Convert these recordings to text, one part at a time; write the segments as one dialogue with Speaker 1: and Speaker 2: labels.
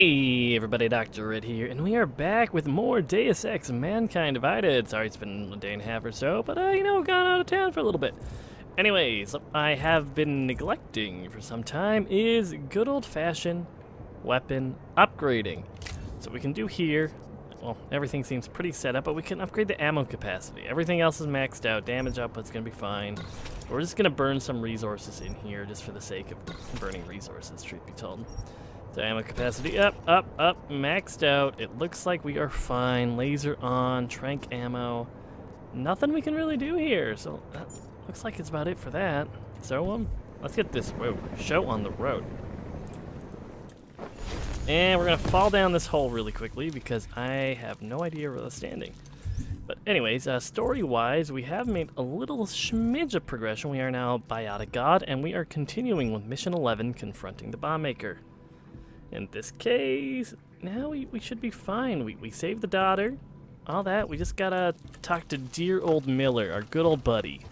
Speaker 1: Hey everybody, Dr. Red here, and we are back with more Deus Ex Mankind Divided. Sorry it's been a day and a half or so, but gone out of town for a little bit. Anyways, I have been neglecting for some time is good old-fashioned weapon upgrading. So we can do here, well, everything seems pretty set up, but we can upgrade the ammo capacity. Everything else is maxed out, damage output's gonna be fine. We're just gonna burn some resources in here just for the sake of burning resources, truth be told. So ammo capacity up, maxed out. It looks like we are fine. Laser on, trank ammo. Nothing we can really do here, so that looks like it's about it for that. So, let's get this show on the road. And we're gonna fall down this hole really quickly because I have no idea where that's standing. But anyways, story-wise, we have made a little smidge of progression. We are now Biotic God, and we are continuing with Mission 11, confronting the bomb maker. In this case, now we should be fine. We saved the daughter, all that. We just gotta talk to dear old Miller, our good old buddy.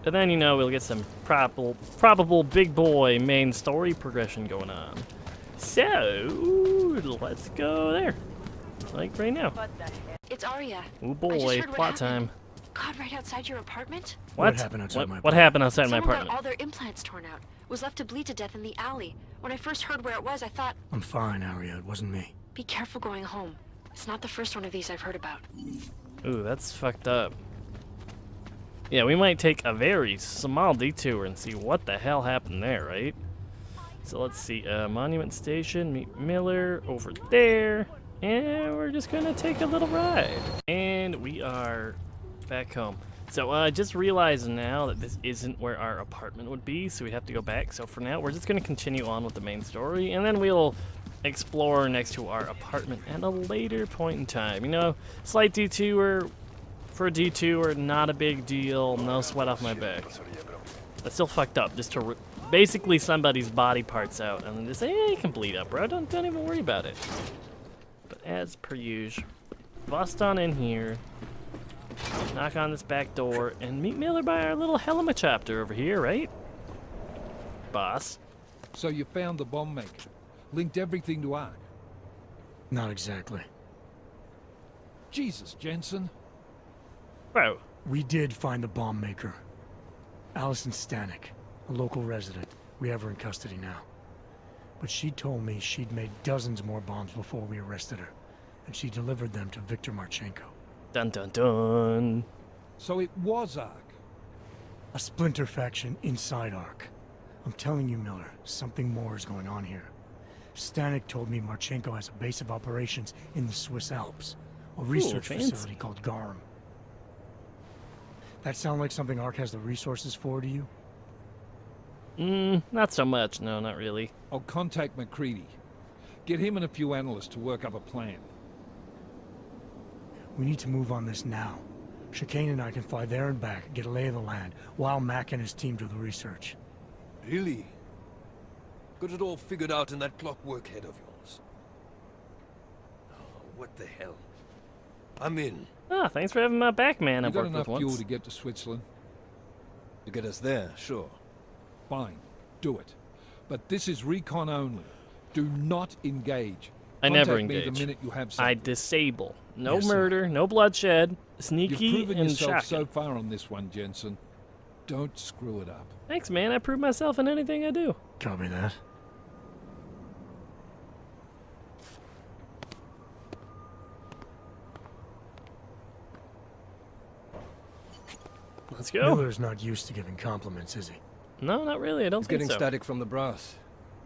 Speaker 1: And then, we'll get some probable big boy main story progression going on. So, let's go there. Like right now.
Speaker 2: It's Arya.
Speaker 1: Oh boy, plot time.
Speaker 2: God, right outside your apartment?
Speaker 3: What happened outside my apartment?
Speaker 1: What happened outside my
Speaker 2: Someone
Speaker 1: apartment?
Speaker 2: got all their implants torn out. Was left to bleed to death in the alley. When I first heard where it was, I thought...
Speaker 3: I'm fine, Arya. It wasn't me.
Speaker 2: Be careful going home. It's not the first one of these I've heard about.
Speaker 1: Ooh, that's fucked up. Yeah, we might take a very small detour and see what the hell happened there, right? So let's see, Monument Station, meet Miller over there, and we're just gonna take a little ride. And we are back home. So I just realized now that this isn't where our apartment would be, so we have to go back. So for now, we're just gonna continue on with the main story, and then we'll explore next to our apartment at a later point in time. Slight detour for a detour, not a big deal, no sweat off my back. That's still fucked up, just to basically somebody's body parts out, and then just say, hey, you can bleed up, bro, don't even worry about it. But as per usual, bust on in here, knock on this back door, and meet Miller by our little helicopter over here, right? Boss.
Speaker 4: So you found the bomb maker, linked everything to Ark.
Speaker 3: Not exactly.
Speaker 4: Jesus, Jensen.
Speaker 1: Bro.
Speaker 3: We did find the bomb maker. Allison Stanek, a local resident. We have her in custody now. But she told me she'd made dozens more bombs before we arrested her, and she delivered them to Viktor Marchenko.
Speaker 1: Dun dun dun.
Speaker 4: So it was Ark.
Speaker 3: A splinter faction inside Ark. I'm telling you, Miller, something more is going on here. Stanek told me Marchenko has a base of operations in the Swiss Alps, a research facility called Garum. That sound like something Ark has the resources for to you?
Speaker 1: Not so much, no, not really.
Speaker 4: I'll contact McCready. Get him and a few analysts to work up a plan.
Speaker 3: We need to move on this now. Chicane and I can fly there and back, get a lay of the land, while Mac and his team do the research.
Speaker 5: Really? Got it all figured out in that clockwork head of yours. Oh, what the hell? I'm in.
Speaker 1: Ah, thanks for having my back, man.
Speaker 4: You
Speaker 1: I've
Speaker 4: got
Speaker 1: worked
Speaker 4: enough
Speaker 1: with
Speaker 4: fuel
Speaker 1: once.
Speaker 4: to get to Switzerland?
Speaker 5: To get us there, sure.
Speaker 4: Fine, do it. But this is recon only. Do not engage.
Speaker 1: I never
Speaker 4: Contact me
Speaker 1: engage.
Speaker 4: the minute you have
Speaker 1: I
Speaker 4: something.
Speaker 1: disable. No
Speaker 3: Yes, sir.
Speaker 1: murder, no bloodshed,
Speaker 4: You've
Speaker 1: sneaky
Speaker 4: proven
Speaker 1: and
Speaker 4: yourself
Speaker 1: shocking.
Speaker 4: so far on this one, Jensen. Don't screw it up.
Speaker 1: Thanks, man. I prove myself in anything I do.
Speaker 3: Copy that.
Speaker 1: Let's go.
Speaker 3: Miller's not used to giving compliments, is he?
Speaker 1: No, not really. I don't
Speaker 5: He's
Speaker 1: think
Speaker 5: getting
Speaker 1: so.
Speaker 5: static from the brass.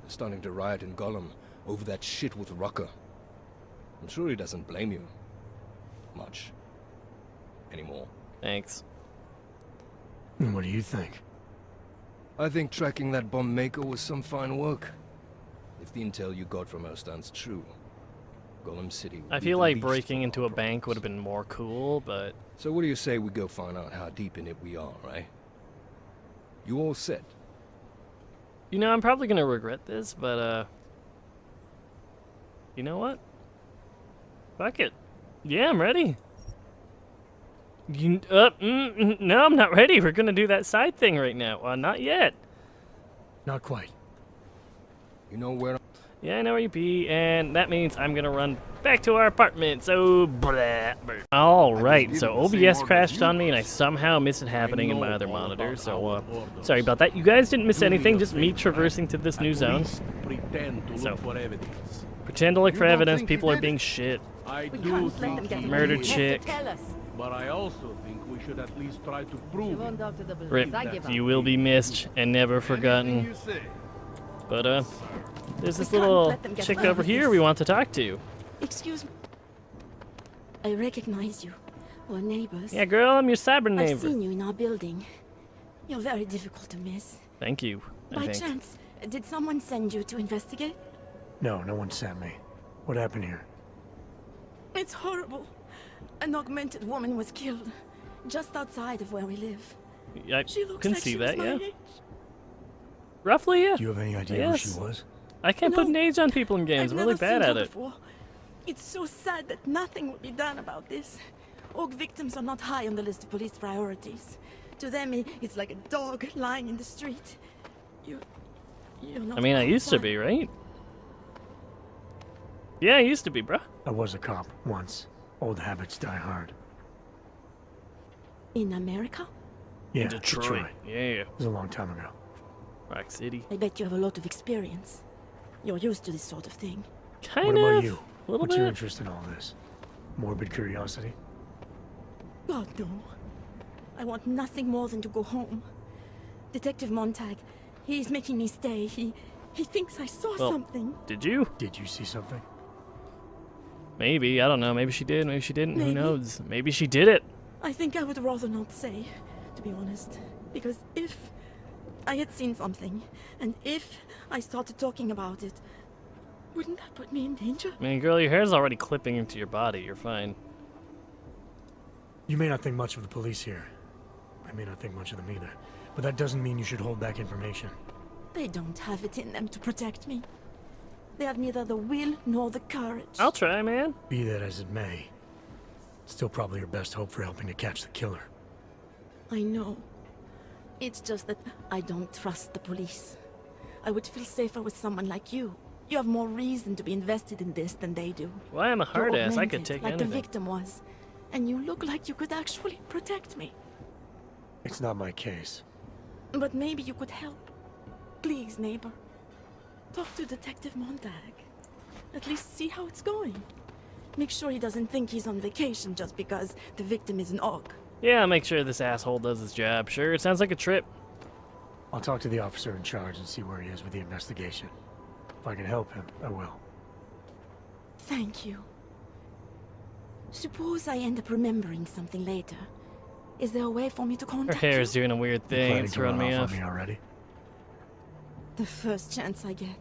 Speaker 5: They're starting to riot in Gollum over that shit with Rucker. I'm sure he doesn't blame you. Much. Anymore.
Speaker 1: Thanks.
Speaker 3: And what do you think?
Speaker 5: I think tracking that bomb maker was some fine work. If the intel you got from her stands true, Gollum City would
Speaker 1: I
Speaker 5: be
Speaker 1: feel
Speaker 5: the
Speaker 1: like
Speaker 5: least
Speaker 1: breaking
Speaker 5: of our
Speaker 1: into a bank
Speaker 5: problems.
Speaker 1: would have been more cool, but
Speaker 5: So what do you say we go find out how deep in it we are, right? You all set?
Speaker 1: I'm probably gonna regret this, but you know what? Fuck it. Yeah, I'm ready. No, I'm not ready. We're gonna do that side thing right now. Not yet.
Speaker 3: Not quite.
Speaker 5: You know where
Speaker 1: Yeah, I know where you be, and that means I'm gonna run back to our apartment, so blah. Alright, so OBS crashed on me, and I somehow missed it happening in my other monitor, so sorry about that. You guys didn't miss anything, just me traversing to this new zone. So, pretend to look for evidence, people are being shit.
Speaker 6: I do think he
Speaker 1: Murdered chick.
Speaker 6: but I also think we should at least try to prove it.
Speaker 1: Rip, you will be missed and never forgotten. But, there's this little chick over here we want to talk to.
Speaker 7: Excuse me. I recognize you. We're neighbors.
Speaker 1: Yeah, girl, I'm your cyber
Speaker 7: I've
Speaker 1: neighbor.
Speaker 7: seen you in our building. You're very difficult to miss.
Speaker 1: Thank you, I
Speaker 7: By
Speaker 1: think.
Speaker 7: chance, did someone send you to investigate?
Speaker 3: No, no one sent me. What happened here?
Speaker 7: It's horrible. An augmented woman was killed just outside of where we live.
Speaker 1: I
Speaker 7: She looks
Speaker 1: can
Speaker 7: like
Speaker 1: see
Speaker 7: she
Speaker 1: that,
Speaker 7: was my
Speaker 1: yeah.
Speaker 7: age.
Speaker 1: Roughly, yeah.
Speaker 3: Do you have any idea
Speaker 1: Yes.
Speaker 3: who she was?
Speaker 1: I can't put an
Speaker 7: No.
Speaker 1: age on people in games.
Speaker 7: I've
Speaker 1: I'm really
Speaker 7: never
Speaker 1: bad
Speaker 7: seen
Speaker 1: at
Speaker 7: her
Speaker 1: it.
Speaker 7: before. It's so sad that nothing will be done about this. Org victims are not high on the list of police priorities. To them, it's like a dog lying in the street. You're not
Speaker 1: I mean, I
Speaker 7: quite
Speaker 1: used to
Speaker 7: fine.
Speaker 1: be, right? Yeah, I used to be, bruh.
Speaker 3: I was a cop once. Old habits die hard.
Speaker 7: In America?
Speaker 3: Yeah,
Speaker 1: Detroit. Yeah.
Speaker 3: It was a long time ago.
Speaker 1: Rock City.
Speaker 7: I bet you have a lot of experience. You're used to this sort of thing.
Speaker 1: Kind
Speaker 3: What
Speaker 1: of.
Speaker 3: about you?
Speaker 1: A little
Speaker 3: What's your
Speaker 1: bit.
Speaker 3: interest in all this? Morbid curiosity?
Speaker 7: God, no. I want nothing more than to go home. Detective Montag, he's making me stay. He thinks I saw
Speaker 1: Well-
Speaker 7: something.
Speaker 1: Did you?
Speaker 3: Did you see something?
Speaker 1: Maybe. I don't know. Maybe she did. Maybe she didn't. Who
Speaker 7: Maybe.
Speaker 1: knows? Maybe she did it.
Speaker 7: I think I would rather not say, to be honest. Because if I had seen something, and if I started talking about it, wouldn't that put me in danger?
Speaker 1: I mean, girl, your hair's already clipping into your body. You're fine.
Speaker 3: You may not think much of the police here. I may not think much of them either. But that doesn't mean you should hold back information.
Speaker 7: They don't have it in them to protect me. They have neither the will nor the courage.
Speaker 1: I'll try, man.
Speaker 3: Be that as it may, it's still probably your best hope for helping to catch the killer.
Speaker 7: I know. It's just that I don't trust the police. I would feel safer with someone like you. You have more reason to be invested in this than they do.
Speaker 1: Well, I'm a
Speaker 7: You're
Speaker 1: hard ass. I
Speaker 7: augmented,
Speaker 1: could take
Speaker 7: like
Speaker 1: anything.
Speaker 7: the victim was. And you look like you could actually protect me.
Speaker 3: It's not my case.
Speaker 7: But maybe you could help. Please, neighbor. Talk to Detective Montag. At least see how it's going. Make sure he doesn't think he's on vacation just because the victim is an AUG.
Speaker 1: Yeah, I'll make sure this asshole does his job. Sure, it sounds like a trip.
Speaker 3: I'll talk to the officer in charge and see where he is with the investigation. If I can help him, I will.
Speaker 7: Thank you. Suppose I end up remembering something later. Is there a way for me to
Speaker 1: Her
Speaker 7: contact
Speaker 1: hair's
Speaker 7: you?
Speaker 1: doing a weird
Speaker 3: You
Speaker 1: thing.
Speaker 3: planning
Speaker 1: It's
Speaker 3: to
Speaker 1: throwing
Speaker 3: run
Speaker 1: me
Speaker 3: off
Speaker 1: off.
Speaker 3: on me already?
Speaker 7: The first chance I get.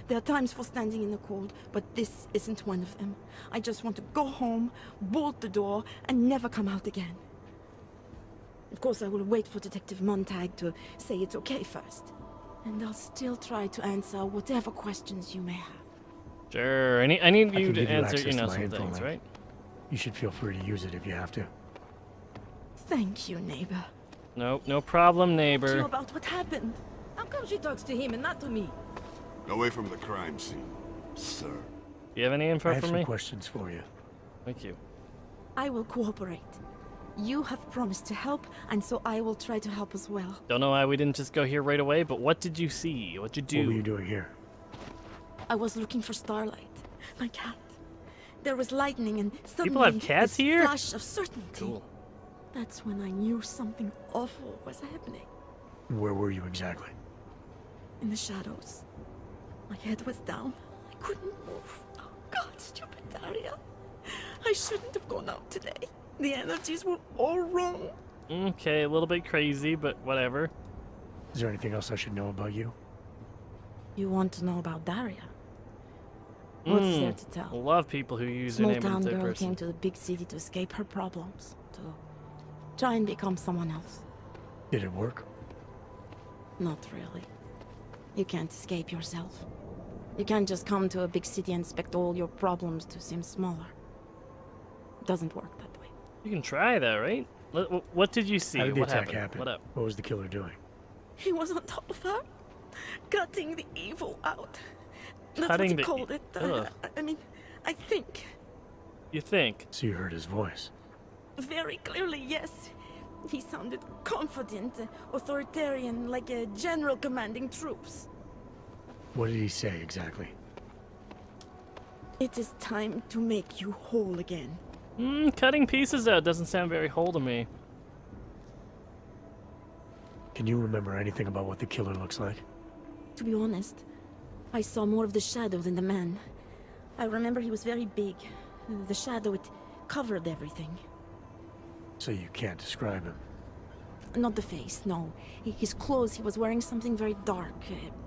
Speaker 7: There are times for standing in the cold, but this isn't one of them. I just want to go home, bolt the door, and never come out again. Of course, I will wait for Detective Montag to say it's okay first. And I'll still try to answer whatever questions you may have.
Speaker 1: Sure. I need
Speaker 3: I
Speaker 1: you
Speaker 3: can
Speaker 1: to
Speaker 3: give you
Speaker 1: answer,
Speaker 3: access to
Speaker 1: some
Speaker 3: my info
Speaker 1: things,
Speaker 3: link.
Speaker 1: right?
Speaker 3: You should feel free to use it if you have to.
Speaker 7: Thank you, neighbor.
Speaker 1: Nope, no problem,
Speaker 7: To you
Speaker 1: neighbor.
Speaker 7: about what happened.
Speaker 8: How come she talks to him and not to me?
Speaker 9: Away from the crime scene, sir.
Speaker 1: Do you have any
Speaker 3: I
Speaker 1: info
Speaker 3: have
Speaker 1: for
Speaker 3: some
Speaker 1: me?
Speaker 3: questions for you.
Speaker 1: Thank you.
Speaker 7: I will cooperate. You have promised to help, and so I will try to help as well.
Speaker 1: Don't know why we didn't just go here right away, but what did you see? What'd you do?
Speaker 3: What were you doing here?
Speaker 7: I was looking for Starlight, my cat. There was lightning and suddenly
Speaker 1: People have cats
Speaker 7: this
Speaker 1: here?
Speaker 7: flash of certainty.
Speaker 1: Cool.
Speaker 7: That's when I knew something awful was happening.
Speaker 3: Where were you exactly?
Speaker 7: In the shadows. My head was down. I couldn't move. Oh God, stupid Daria. I shouldn't have gone out today. The energies were all wrong.
Speaker 1: Okay, a little bit crazy, but whatever.
Speaker 3: Is there anything else I should know about you?
Speaker 7: You want to know about Daria? What's there to tell?
Speaker 1: Love people who use their
Speaker 7: Small
Speaker 1: name in
Speaker 7: town
Speaker 1: the third
Speaker 7: girl
Speaker 1: person.
Speaker 7: came to the big city to escape her problems, to try and become someone else.
Speaker 3: Did it work?
Speaker 7: Not really. You can't escape yourself. You can't just come to a big city and expect all your problems to seem smaller. It doesn't work that way.
Speaker 1: You can try that, right? What did you see?
Speaker 3: How did the
Speaker 1: What
Speaker 3: attack
Speaker 1: happened?
Speaker 3: happen?
Speaker 1: What up?
Speaker 3: What was the killer doing?
Speaker 7: He was on top of her, cutting the evil out. That's
Speaker 1: Cutting
Speaker 7: what
Speaker 1: the-
Speaker 7: he called it.
Speaker 1: Ugh.
Speaker 7: I mean, I think.
Speaker 1: You think?
Speaker 3: So you heard his voice.
Speaker 7: Very clearly, yes. He sounded confident, authoritarian, like a general commanding troops.
Speaker 3: What did he say exactly?
Speaker 7: It is time to make you whole again.
Speaker 1: Cutting pieces out doesn't sound very whole to me.
Speaker 3: Can you remember anything about what the killer looks like?
Speaker 7: To be honest, I saw more of the shadow than the man. I remember he was very big. The shadow, it covered everything.
Speaker 3: So you can't describe him.
Speaker 7: Not the face, no. His clothes, he was wearing something very dark,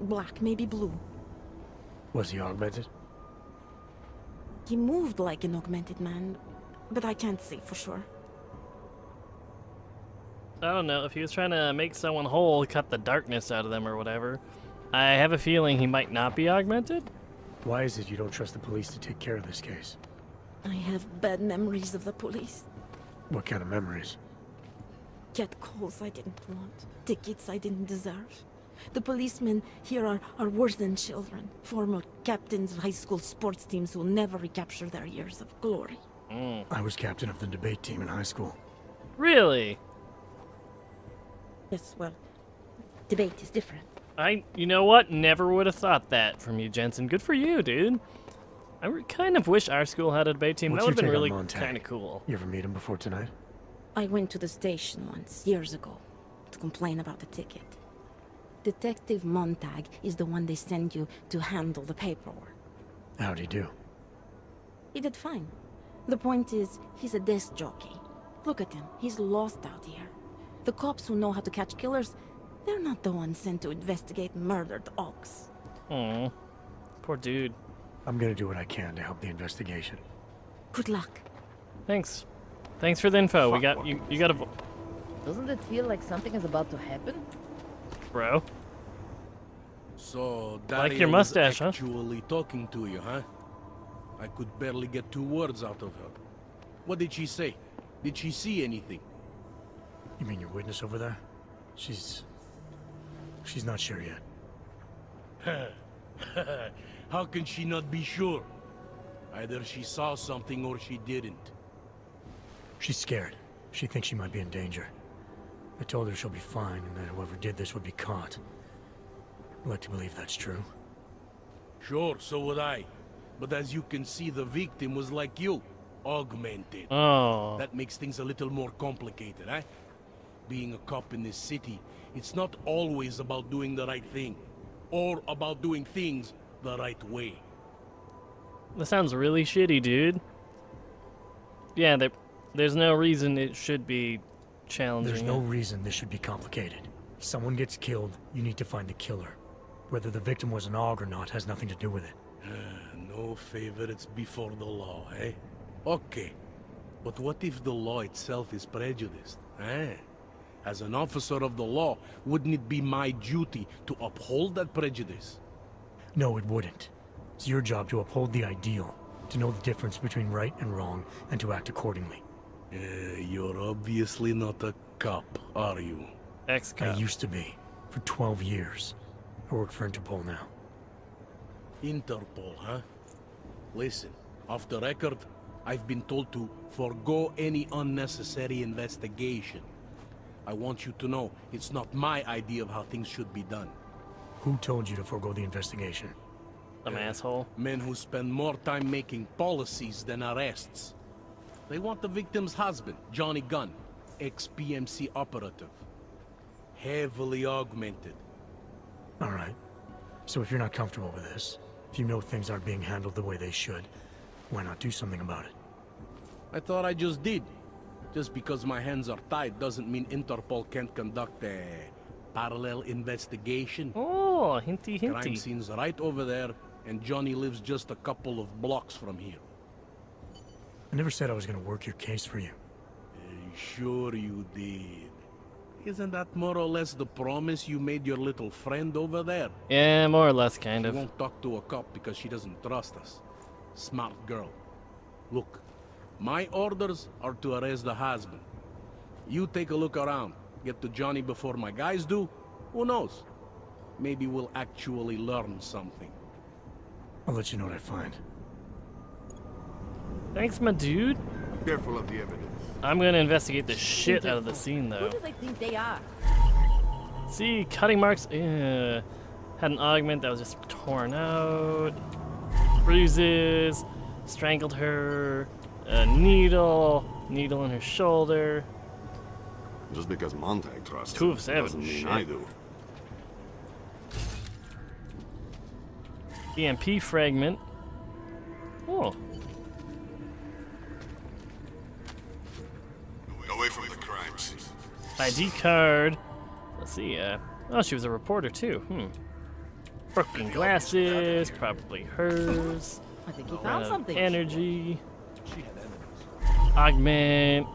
Speaker 7: black, maybe blue.
Speaker 3: Was he augmented?
Speaker 7: He moved like an augmented man, but I can't say for sure.
Speaker 1: I don't know, if he was trying to make someone whole, cut the darkness out of them or whatever. I have a feeling he might not be augmented.
Speaker 3: Why is it you don't trust the police to take care of this case?
Speaker 7: I have bad memories of the police.
Speaker 3: What kind of memories?
Speaker 7: Get calls I didn't want, tickets I didn't deserve. The policemen here are worse than children. Former captains of high school sports teams who will never recapture their years of glory.
Speaker 3: I was captain of the debate team in high school.
Speaker 1: Really?
Speaker 7: Yes, well, debate is different.
Speaker 1: You know what? Never would have thought that from you, Jensen. Good for you, dude. I kind of wish our school had a debate team.
Speaker 3: What's
Speaker 1: That would have been
Speaker 3: your
Speaker 1: really
Speaker 3: take on Montag?
Speaker 1: kind of cool.
Speaker 3: You ever meet him before tonight?
Speaker 7: I went to the station once, years ago, to complain about the ticket. Detective Montag is the one they send you to handle the paperwork.
Speaker 3: How'd he do?
Speaker 7: He did fine. The point is, he's a desk jockey. Look at him, he's lost out here. The cops who know how to catch killers, they're not the ones sent to investigate murdered ox.
Speaker 1: Aw, poor dude.
Speaker 3: I'm gonna do what I can to help the investigation.
Speaker 7: Good luck.
Speaker 1: Thanks. Thanks for the info. We got you. You got a
Speaker 8: Doesn't it feel like something is about to happen?
Speaker 1: bro.
Speaker 6: So,
Speaker 1: Like
Speaker 6: Daria
Speaker 1: your mustache, huh?
Speaker 6: was actually talking to you, huh? I could barely get 2 words out of her. What did she say? Did she see anything?
Speaker 3: You mean your witness over there? She's not sure yet.
Speaker 6: How can she not be sure? Either she saw something or she didn't.
Speaker 3: She's scared. She thinks she might be in danger. I told her she'll be fine and that whoever did this would be caught. I'd like to believe that's true.
Speaker 6: Sure, so would I. But as you can see, the victim was like you. Augmented.
Speaker 1: Oh.
Speaker 6: That makes things a little more complicated, eh? Being a cop in this city, it's not always about doing the right thing. Or about doing things the right way.
Speaker 1: That sounds really shitty, dude. Yeah, there's no reason it should be challenging.
Speaker 3: There's no reason this should be complicated. Someone gets killed, you need to find the killer. Whether the victim was an AUG or not has nothing to do with it.
Speaker 6: No favorites before the law, eh? Okay. But what if the law itself is prejudiced, eh? As an officer of the law, wouldn't it be my duty to uphold that prejudice?
Speaker 3: No, it wouldn't. It's your job to uphold the ideal, to know the difference between right and wrong, and to act accordingly.
Speaker 6: You're obviously not a cop, are you?
Speaker 3: I
Speaker 1: Ex-cop.
Speaker 3: used to be, for 12 years. I work for Interpol now.
Speaker 6: Interpol, huh? Listen, off the record, I've been told to forego any unnecessary investigation. I want you to know it's not my idea of how things should be done.
Speaker 3: Who told you to forego the investigation?
Speaker 1: Some asshole.
Speaker 6: Men who spend more time making policies than arrests. They want the victim's husband, Johnny Gunn, ex-PMC operative. Heavily augmented.
Speaker 3: All right. So if you're not comfortable with this, if you know things aren't being handled the way they should, why not do something about it?
Speaker 6: I thought I just did. Just because my hands are tied doesn't mean Interpol can't conduct a parallel investigation.
Speaker 1: Oh, hinty,
Speaker 6: Crime
Speaker 1: hinty.
Speaker 6: scene's right over there, and Johnny lives just a couple of blocks from here.
Speaker 3: I never said I was going to work your case for you.
Speaker 6: Sure you did. Isn't that more or less the promise you made your little friend over there?
Speaker 1: Yeah, more or less, kind
Speaker 6: She
Speaker 1: of.
Speaker 6: won't talk to a cop because she doesn't trust us. Smart girl. Look, my orders are to arrest the husband. You take a look around. Get to Johnny before my guys do. Who knows? Maybe we'll actually learn something.
Speaker 3: I'll let you know what I find.
Speaker 1: Thanks, my dude.
Speaker 9: Careful of the evidence.
Speaker 1: I'm gonna investigate the shit out of the scene, though.
Speaker 8: Who do they think they are?
Speaker 1: See, cutting marks. Had an augment that was just torn out. Bruises. Strangled her. A needle in her shoulder.
Speaker 9: Just because Montag trusts
Speaker 1: 2 of
Speaker 9: him
Speaker 1: 7.
Speaker 9: doesn't mean
Speaker 1: Shit.
Speaker 9: I do.
Speaker 1: EMP fragment. Oh.
Speaker 9: Away from the crime scene.
Speaker 1: ID card. Let's see. Oh, she was a reporter too. Broken glasses. Probably hers.
Speaker 8: I think he
Speaker 1: Ran
Speaker 8: found
Speaker 1: out of
Speaker 8: something.
Speaker 1: energy. Augment.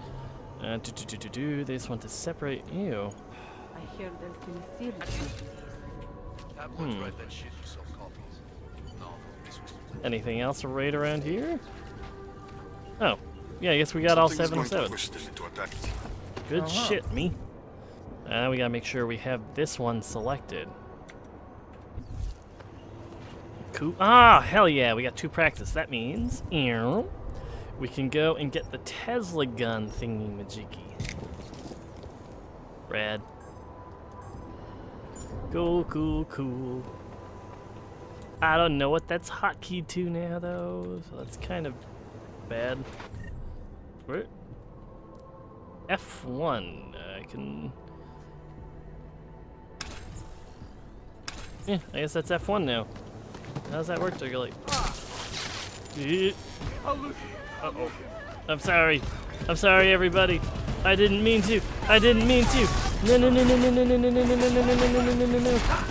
Speaker 1: They just want to separate. Ew.
Speaker 8: I hear there's been a serious.
Speaker 1: Anything else to raid around here? Oh. Yeah, I guess we got all 7 of 7. Good shit, me. We gotta make sure we have this one selected. Cool. Ah, hell yeah, we got 2 practice. That means we can go and get the Tesla gun thingy majiggy. Rad. Cool. I don't know what that's hotkeyed to now, though, so that's kind of bad. Where? F1. I can. Yeah, I guess that's F1 now. How does that work, Turgly? Uh-oh. I'm sorry, everybody. I didn't mean to. No.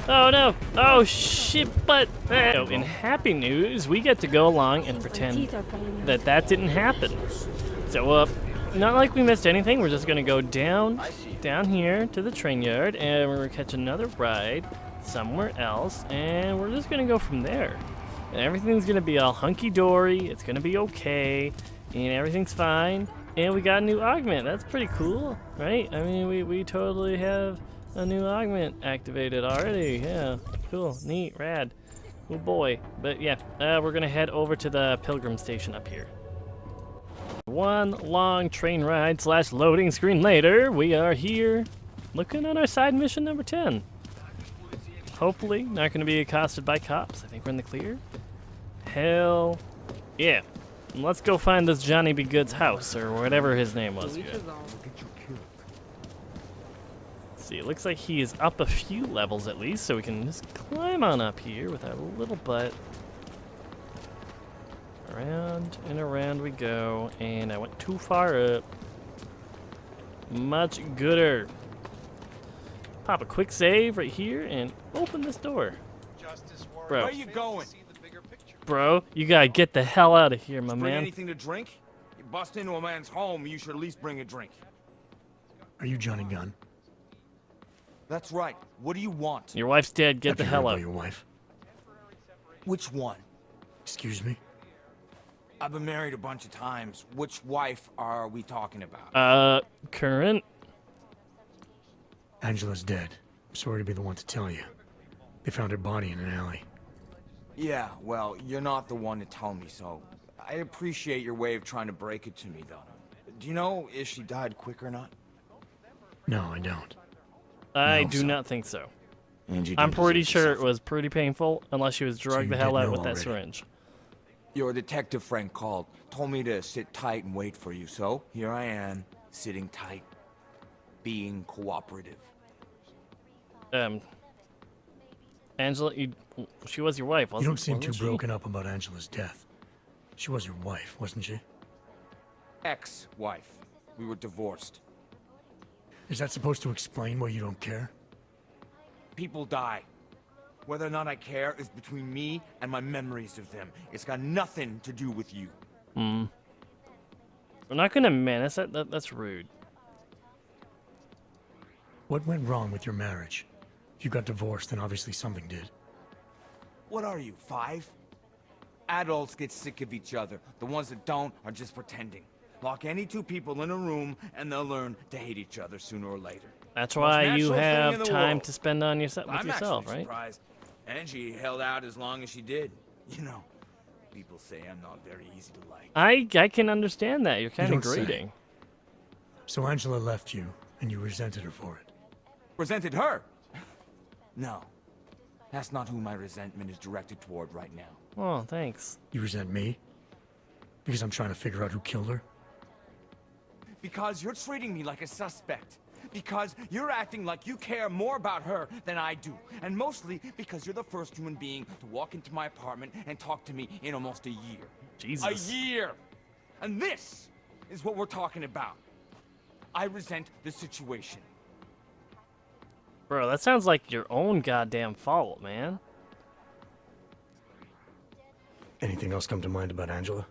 Speaker 1: Oh no. Oh shit, but so in happy news, we get to go along and pretend that didn't happen. So not like we missed anything. We're just gonna go down here to the train yard, and we're gonna catch another ride somewhere else, and we're just gonna go from there. And everything's gonna be all hunky-dory. It's gonna be okay, and everything's fine. And we got a new augment. That's pretty cool, right? I mean, we totally have a new augment activated already. Yeah, cool, neat, rad. Oh boy. But yeah, we're gonna head over to the Pilgrim Station up here. One long train ride / loading screen later, we are here looking at our side mission number 10. Hopefully not gonna be accosted by cops. I think we're in the clear. Hell yeah. Let's go find this Johnny B. Good's house, or whatever his name was. Let's see, it looks like he is up a few levels at least, so we can just climb on up here with our little butt. Around and around we go, and I went too far up. Much gooder. Pop a quick save right here and open this door. Bro.
Speaker 10: Where are you going?
Speaker 1: Bro, you gotta get the hell out of here, my
Speaker 10: Bring
Speaker 1: man.
Speaker 10: anything to drink? You bust into a man's home, you should at least bring a drink.
Speaker 3: Are you Johnny Gunn?
Speaker 10: That's right. What do you want?
Speaker 1: Your wife's dead. Get
Speaker 3: Have
Speaker 1: the
Speaker 3: you
Speaker 1: hell
Speaker 3: heard
Speaker 1: out.
Speaker 3: about your wife?
Speaker 10: Which one?
Speaker 3: Excuse me?
Speaker 10: I've been married a bunch of times. Which wife are we talking about?
Speaker 1: Current.
Speaker 3: Angela's dead. I'm sorry to be the one to tell you. They found her body in an alley.
Speaker 10: Yeah, well, you're not the one to tell me, so I appreciate your way of trying to break it to me, though. Do you know if she died quick or not?
Speaker 3: No, I don't.
Speaker 1: I
Speaker 3: hope
Speaker 1: do
Speaker 3: so.
Speaker 1: not think so.
Speaker 10: Angie
Speaker 1: I'm
Speaker 10: didn't
Speaker 1: pretty
Speaker 10: deserve to
Speaker 1: sure it
Speaker 10: suffer.
Speaker 1: was pretty painful, unless she was drugged
Speaker 3: you
Speaker 1: the hell
Speaker 3: did
Speaker 1: out
Speaker 3: know
Speaker 1: with that
Speaker 3: already.
Speaker 1: syringe.
Speaker 10: Your detective friend called, told me to sit tight and wait for you, so here I am, sitting tight, being cooperative.
Speaker 1: Angela, she was your wife,
Speaker 3: You
Speaker 1: wasn't
Speaker 3: don't seem too
Speaker 1: wasn't she?
Speaker 3: broken up about Angela's death. She was your wife, wasn't she?
Speaker 10: Ex-wife. We were divorced.
Speaker 3: Is that supposed to explain why you don't care?
Speaker 10: People die. Whether or not I care is between me and my memories of them. It's got nothing to do with you.
Speaker 1: We're not gonna menace it. That's rude.
Speaker 3: What went wrong with your marriage? If you got divorced, then obviously something did.
Speaker 10: What are you, 5? Adults get sick of each other. The ones that don't are just pretending. Lock any 2 people in a room and they'll learn to hate each other sooner or later.
Speaker 1: That's
Speaker 10: Most
Speaker 1: why you
Speaker 10: natural thing
Speaker 1: have
Speaker 10: in the
Speaker 1: time
Speaker 10: world.
Speaker 1: to spend on yourself with
Speaker 10: I'm
Speaker 1: yourself,
Speaker 10: actually
Speaker 1: right?
Speaker 10: surprised Angie held out as long as she did. You know, people say I'm not very easy to like.
Speaker 1: I can understand that. You're kind of
Speaker 3: don't say.
Speaker 1: grating.
Speaker 3: So Angela left you, and you resented her for it.
Speaker 10: Resented her? No. That's not who my resentment is directed toward right now.
Speaker 1: Oh, thanks.
Speaker 3: You resent me? Because I'm trying to figure out who killed her?
Speaker 10: Because you're treating me like a suspect. Because you're acting like you care more about her than I do. And mostly because you're the first human being to walk into my apartment and talk to me in almost a year.
Speaker 1: Jesus.
Speaker 10: A year! And this is what we're talking about. I resent the situation.
Speaker 1: Bro, that sounds like your own goddamn fault, man.
Speaker 3: Anything else come to mind about Angela?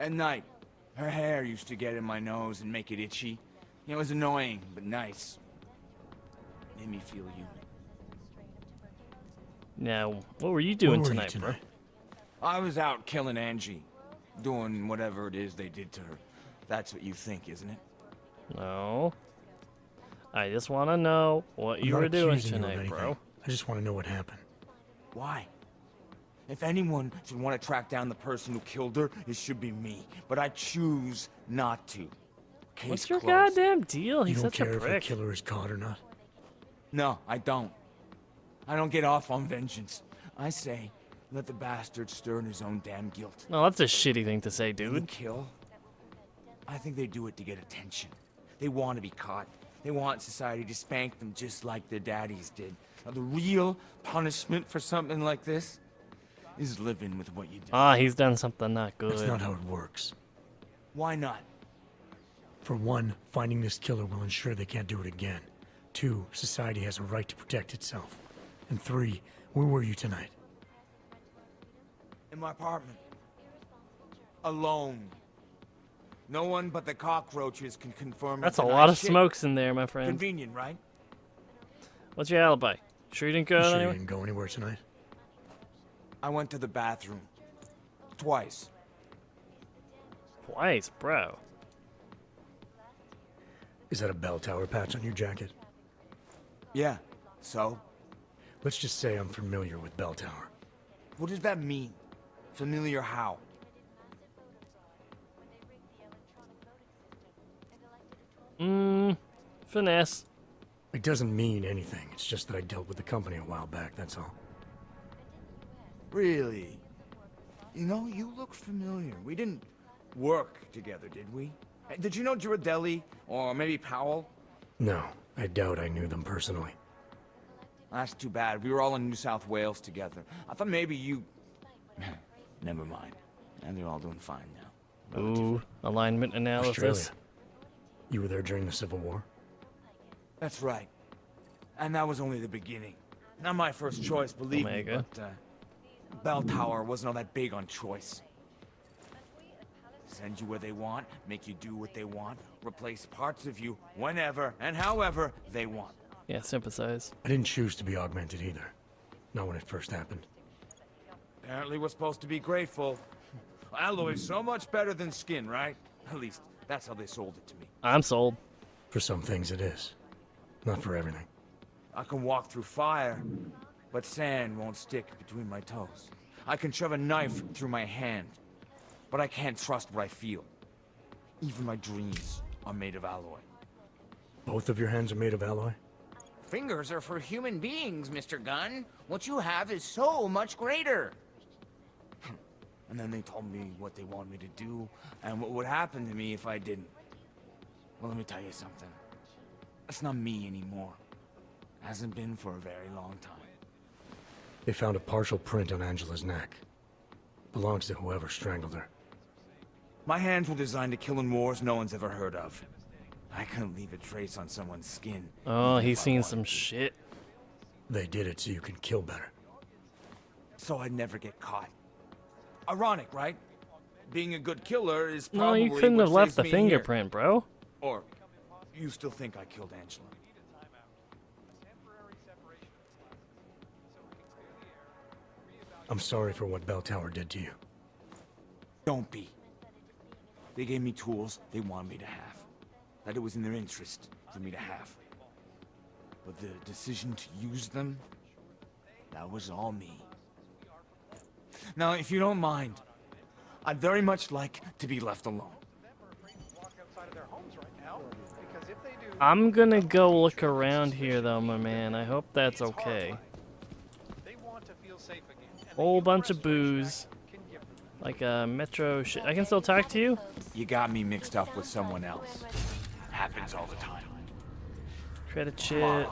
Speaker 10: At night, her hair used to get in my nose and make it itchy. It was annoying, but nice. Made me feel human.
Speaker 1: Now, what were you doing
Speaker 3: Where were you
Speaker 1: tonight, bro?
Speaker 10: I was out killing Angie. Doing whatever it is they did to her. That's what you think, isn't it?
Speaker 1: No. I just want to know what you
Speaker 3: I'm
Speaker 1: were
Speaker 3: not
Speaker 1: doing
Speaker 3: accusing you of
Speaker 1: tonight,
Speaker 3: anything.
Speaker 1: bro.
Speaker 3: I just want to know what happened.
Speaker 10: Why? If anyone should want to track down the person who killed her, it should be me. But I choose not to. Case
Speaker 1: What's your
Speaker 10: closed.
Speaker 1: goddamn deal?
Speaker 3: You
Speaker 1: He's
Speaker 3: don't
Speaker 1: such a
Speaker 3: care if the
Speaker 1: prick.
Speaker 3: killer is caught or not?
Speaker 10: No, I don't. I don't get off on vengeance. I say, let the bastard stir in his own damn guilt.
Speaker 1: No, that's a shitty thing to say,
Speaker 10: When you
Speaker 1: dude.
Speaker 10: kill, I think they do it to get attention. They want to be caught. They want society to spank them just like their daddies did. Now, the real punishment for something like this is living with what you do.
Speaker 1: Ah, he's done something not good.
Speaker 3: That's not how it works.
Speaker 10: Why not?
Speaker 3: For one, finding this killer will ensure they can't do it again. 2, society has a right to protect itself. And 3, where were you tonight?
Speaker 10: In my apartment. Alone. No one but the cockroaches can confirm
Speaker 1: That's a
Speaker 10: it's
Speaker 1: lot of
Speaker 10: shit.
Speaker 1: smokes in there, my friend.
Speaker 10: Convenient, right?
Speaker 1: What's your alibi? Sure you didn't go
Speaker 3: You sure you
Speaker 1: anywhere?
Speaker 3: didn't go anywhere tonight?
Speaker 10: I went to the bathroom. Twice.
Speaker 1: Twice, bro.
Speaker 3: Is that a bell tower patch on your jacket?
Speaker 10: Yeah. So?
Speaker 3: Let's just say I'm familiar with bell tower.
Speaker 10: What does that mean? Familiar how?
Speaker 1: Finesse.
Speaker 3: It doesn't mean anything. It's just that I dealt with the company a while back, that's all.
Speaker 10: Really? You know, you look familiar. We didn't work together, did we? Hey, did you know Girardelli? Or maybe Powell?
Speaker 3: No, I doubt I knew them personally.
Speaker 10: That's too bad. We were all in New South Wales together. I thought maybe you... Never mind. And they're all doing fine now.
Speaker 1: Ooh, alignment analysis.
Speaker 3: Australia. You were there during the Civil War?
Speaker 10: That's right. And that was only the beginning. Not my first choice, believe
Speaker 1: Omega.
Speaker 10: me, but, Bell Tower wasn't all that big on choice. Send you where they want, make you do what they want, replace parts of you whenever and however they want.
Speaker 1: Yeah, sympathize.
Speaker 3: I didn't choose to be augmented either. Not when it first happened.
Speaker 10: Apparently we're supposed to be grateful. Alloy's so much better than skin, right? At least, that's how they sold it to me.
Speaker 1: I'm sold.
Speaker 3: For some things it is. Not for everything.
Speaker 10: I can walk through fire, but sand won't stick between my toes. I can shove a knife through my hand, but I can't trust what I feel. Even my dreams are made of alloy.
Speaker 3: Both of your hands are made of alloy?
Speaker 10: Fingers are for human beings, Mr. Gunn. What you have is so much greater. And then they told me what they wanted me to do, and what would happen to me if I didn't. Well, let me tell you something. That's not me anymore. Hasn't been for a very long time.
Speaker 3: They found a partial print on Angela's neck. Belongs to whoever strangled her.
Speaker 10: My hands were designed to kill in wars no one's ever heard of. I couldn't leave a trace on someone's skin.
Speaker 1: Oh,
Speaker 10: even
Speaker 1: he's
Speaker 10: if I
Speaker 1: seen
Speaker 10: wanted
Speaker 1: some
Speaker 10: to.
Speaker 1: shit.
Speaker 3: They did it so you could kill better.
Speaker 10: So I'd never get caught. Ironic, right? Being a good killer is
Speaker 1: No,
Speaker 10: probably
Speaker 1: you couldn't
Speaker 10: what
Speaker 1: have left
Speaker 10: saves
Speaker 1: the
Speaker 10: me here.
Speaker 1: fingerprint, bro.
Speaker 10: Or, you still think I killed Angela?
Speaker 3: I'm sorry for what Bell Tower did to you.
Speaker 10: Don't be. They gave me tools they wanted me to have. That it was in their interest for me to have. But the decision to use them, that was all me. Now, if you don't mind, I'd very much like to be left alone.
Speaker 1: I'm gonna go look around here though, my man. I hope that's okay. Whole bunch of booze. Like a metro shit. I can still talk to you?
Speaker 10: You got me mixed up with someone else. Happens all the time.
Speaker 1: Credit shit.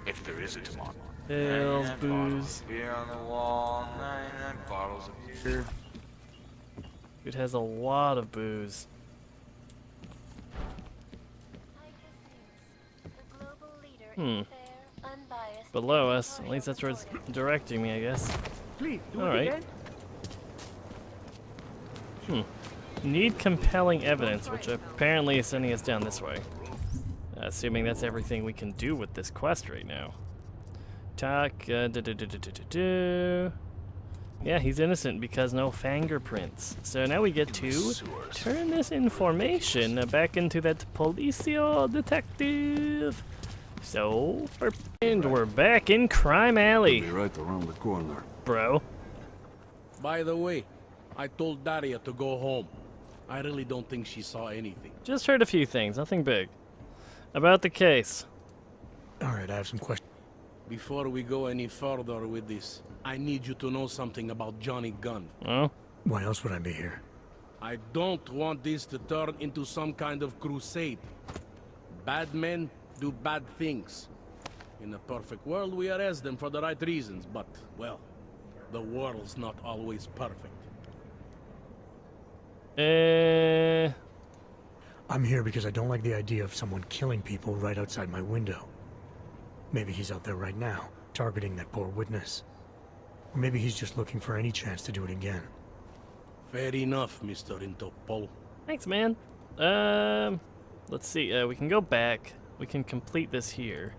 Speaker 10: If there is a tomorrow.
Speaker 1: Pills, booze.
Speaker 10: Beer on the wall, 99 bottles of beer.
Speaker 1: It has a lot of booze. Below us. At least that's where it's directing me, I guess. Alright. Need compelling evidence, which apparently is sending us down this way. Assuming that's everything we can do with this quest right now. Talk. Yeah, he's innocent because no fingerprints. So now we get to turn this information back into that policio detective. So, and we're back in Crime Alley.
Speaker 9: Be right around the corner.
Speaker 1: Bro.
Speaker 6: By the way, I told Daria to go home. I really don't think she saw anything.
Speaker 1: Just heard a few things, nothing big. About the case.
Speaker 3: Alright, I have some questions.
Speaker 6: Before we go any further with this, I need you to know something about Johnny Gunn.
Speaker 1: Oh?
Speaker 3: Why else would I be here?
Speaker 6: I don't want this to turn into some kind of crusade. Bad men do bad things. In a perfect world, we arrest them for the right reasons, but, well, the world's not always perfect.
Speaker 3: I'm here because I don't like the idea of someone killing people right outside my window. Maybe he's out there right now, targeting that poor witness. Or maybe he's just looking for any chance to do it again.
Speaker 6: Fair enough, Mr. Interpol.
Speaker 1: Thanks, man. Let's see, we can go back. We can complete this here.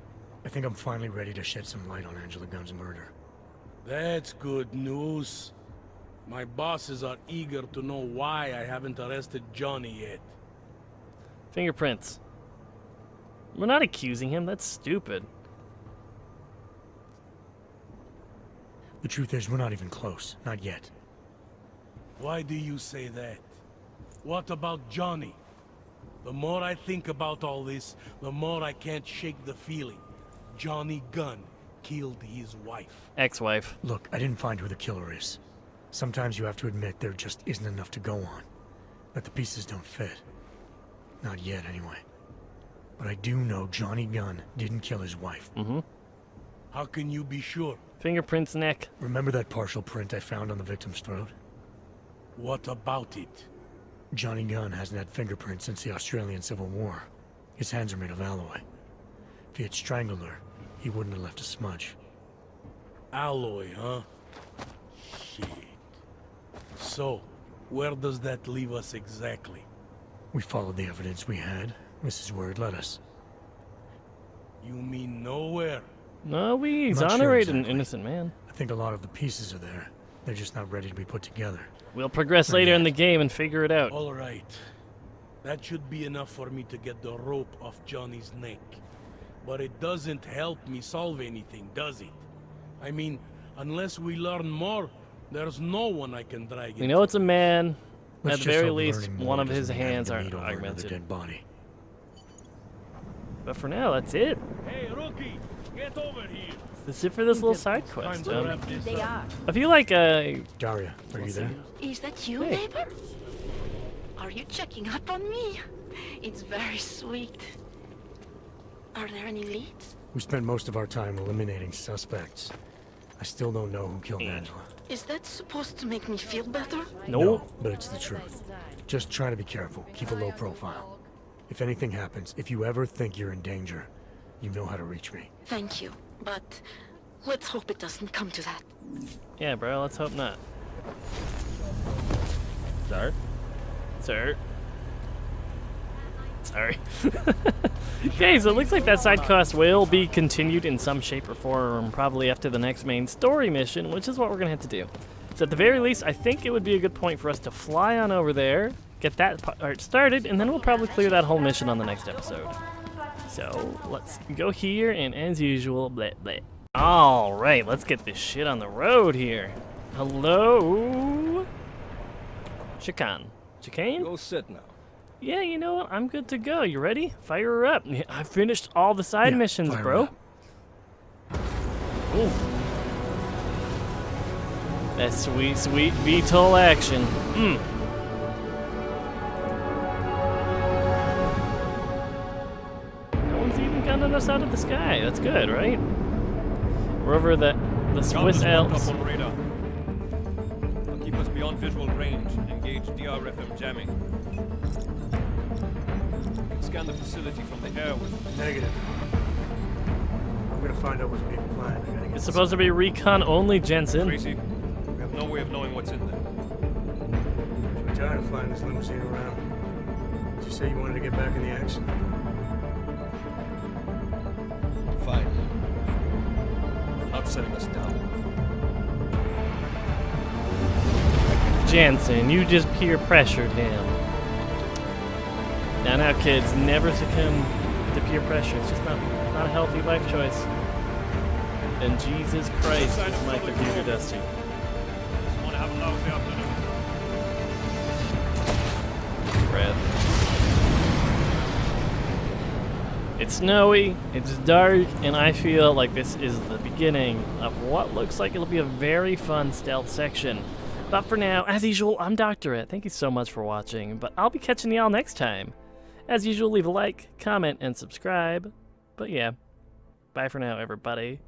Speaker 3: I think I'm finally ready to shed some light on Angela Gunn's murder.
Speaker 6: That's good news. My bosses are eager to know why I haven't arrested Johnny yet.
Speaker 1: Fingerprints. We're not accusing him, that's stupid.
Speaker 3: The truth is, we're not even close. Not yet.
Speaker 6: Why do you say that? What about Johnny? The more I think about all this, the more I can't shake the feeling. Johnny Gunn killed his wife.
Speaker 1: Ex-wife.
Speaker 3: Look, I didn't find who the killer is. Sometimes you have to admit there just isn't enough to go on. That the pieces don't fit. Not yet, anyway. But I do know Johnny Gunn didn't kill his wife.
Speaker 6: How can you be sure?
Speaker 1: Fingerprints, neck.
Speaker 3: Remember that partial print I found on the victim's throat?
Speaker 6: What about it?
Speaker 3: Johnny Gunn hasn't had fingerprints since the Australian Civil War. His hands are made of alloy. If he had strangled her, he wouldn't have left a smudge.
Speaker 6: Alloy, huh? Shit. So, where does that leave us exactly?
Speaker 3: We followed the evidence we had. This is where it led us.
Speaker 6: You mean nowhere?
Speaker 1: No, he's
Speaker 3: Not sure
Speaker 1: honorated an
Speaker 3: exactly.
Speaker 1: innocent man.
Speaker 3: I think a lot of the pieces are there. They're just not ready to be put together.
Speaker 1: We'll progress later in the game and figure it out.
Speaker 6: All right. That should be enough for me to get the rope off Johnny's neck. But it doesn't help me solve anything, does it? I mean, unless we learn more, there's no one I can drag in.
Speaker 1: We know it's a man.
Speaker 3: Let's
Speaker 1: At the
Speaker 3: just
Speaker 1: very
Speaker 3: hope
Speaker 1: least,
Speaker 3: learning more
Speaker 1: one of
Speaker 3: doesn't
Speaker 1: his
Speaker 3: mean having
Speaker 1: hands
Speaker 3: to
Speaker 1: are
Speaker 3: meet over another
Speaker 1: augmented.
Speaker 3: dead body.
Speaker 1: But for now, that's it.
Speaker 6: Hey, rookie, get over here.
Speaker 1: That's it for this little side quest.
Speaker 8: They are.
Speaker 1: I feel like,
Speaker 3: Daria, are you there?
Speaker 2: Is that you,
Speaker 1: Hey.
Speaker 2: neighbor? Are you checking up on me? It's very sweet. Are there any leads?
Speaker 3: We spent most of our time eliminating suspects. I still don't know who killed Angela.
Speaker 2: Is that supposed to make me feel better?
Speaker 1: nope.
Speaker 3: No, but it's the truth. Just try to be careful. Keep a low profile. If anything happens, if you ever think you're in danger, you know how to reach me.
Speaker 2: Thank you, but let's hope it doesn't come to that.
Speaker 1: Yeah, bro, let's hope not. Sir? Sir? Sorry. Okay, so it looks like that side quest will be continued in some shape or form, probably after the next main story mission, which is what we're going to have to do. So at the very least, I think it would be a good point for us to fly on over there, get that part started, and then we'll probably clear that whole mission on the next episode. So let's go here, and as usual, bleh bleh. Alright, let's get this shit on the road here. Hello? Chicane. Chicane?
Speaker 5: Go sit now.
Speaker 1: Yeah, you know what? I'm good to go. You ready? Fire her up. Yeah, I finished all the side
Speaker 3: Yeah,
Speaker 1: missions,
Speaker 3: fire her
Speaker 1: bro.
Speaker 3: up.
Speaker 1: Ooh. That sweet, sweet VTOL action. No one's even gunning us out of the sky. That's good, right? We're over the Swiss Alps.
Speaker 11: Up on radar. They'll keep us beyond visual range. Engage DRFM jamming. Scan the facility from the air with
Speaker 3: Negative. I'm gonna find out what's being planned. I gotta get
Speaker 1: It's supposed to be recon only, Jensen.
Speaker 11: Tracy. We have no way of knowing what's in there.
Speaker 3: I'm tired of flying this limousine around. Did you say you wanted to get back in the action?
Speaker 5: Fine.
Speaker 11: Not setting us down.
Speaker 1: Jensen, you just peer pressured him. Now, kids, never succumb to peer pressure. It's just not a healthy life choice. And Jesus Christ, is my computer dusty.
Speaker 11: Just want to have a lousy afternoon.
Speaker 1: Red. It's snowy, it's dark, and I feel like this is the beginning of what looks like it'll be a very fun stealth section. But for now, as usual, I'm Dr. It. Thank you so much for watching, but I'll be catching y'all next time. As usual, leave a like, comment, and subscribe. But yeah, bye for now, everybody.